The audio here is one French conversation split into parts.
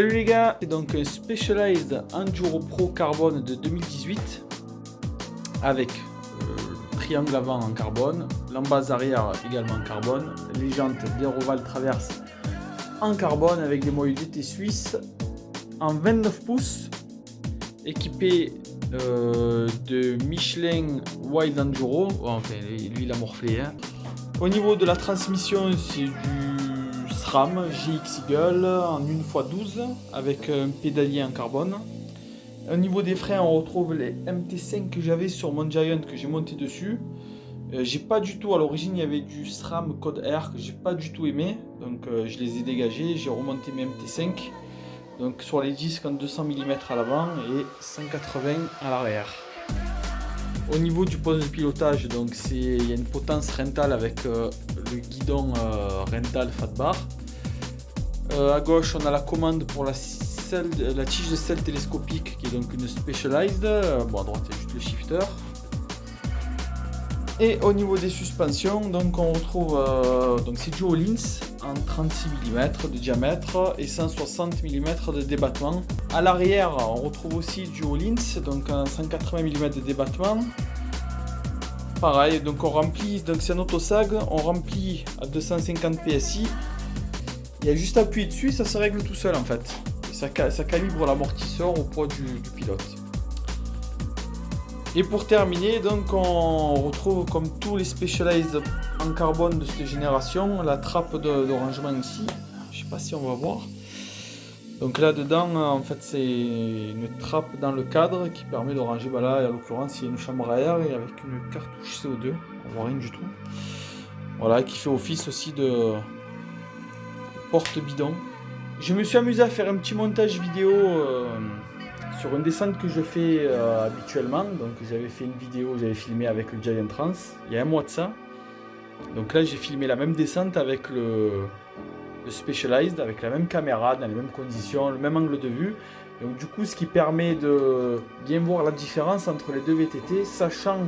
Salut les gars, c'est donc un Specialized Enduro Pro Carbone de 2018 avec triangle avant en carbone, l'embase arrière également en carbone, les jantes d'Aeroval Traverse en carbone avec des moyeux d'été suisses en 29 pouces, équipé de Michelin Wild Enduro, enfin lui il a morflé. Hein. Au niveau de la transmission, c'est du SRAM GX Eagle en 1x12 avec un pédalier en carbone. Au niveau des freins, on retrouve les MT5 que j'avais sur mon Giant que j'ai monté dessus. J'ai pas du tout, à l'origine il y avait du SRAM Code R que j'ai pas du tout aimé, donc je les ai dégagés, j'ai remonté mes MT5. Donc sur les disques en 200 mm à l'avant et 180 à l'arrière. Au niveau du poste de pilotage, donc il y a une potence Rental avec le guidon Rental Fat Bar. À gauche, on a la commande pour la tige de selle télescopique qui est donc une Specialized. Bon, à droite, il y a juste le shifter. Et au niveau des suspensions, donc on retrouve donc c'est du Öhlins en 36 mm de diamètre et 160 mm de débattement. À l'arrière, on retrouve aussi du Öhlins, donc en 180 mm de débattement. Pareil, donc on remplit, donc c'est un autosag, on remplit à 250 PSI. Il y a juste à appuyer dessus, ça se règle tout seul en fait. Et ça calibre l'amortisseur au poids du pilote. Et pour terminer, donc on retrouve comme tous les Specialized en carbone de cette génération, la trappe de rangement ici. Je sais pas si on va voir. Donc là dedans, en fait c'est une trappe dans le cadre qui permet de ranger, bah là en l'occurrence il y a une chambre à air et avec une cartouche CO2, on voit rien du tout. Voilà, qui fait office aussi de porte-bidon. Je me suis amusé à faire un petit montage vidéo sur une descente que je fais habituellement. Donc j'avais fait une vidéo, j'avais filmé avec le Giant Trans il y a un mois de ça. Donc là j'ai filmé la même descente avec le Specialized, avec la même caméra, dans les mêmes conditions, le même angle de vue. Donc du coup ce qui permet de bien voir la différence entre les deux VTT, sachant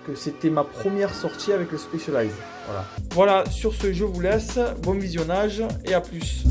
que c'était ma première sortie avec le Specialized. Voilà, sur ce je vous laisse, bon visionnage et à plus.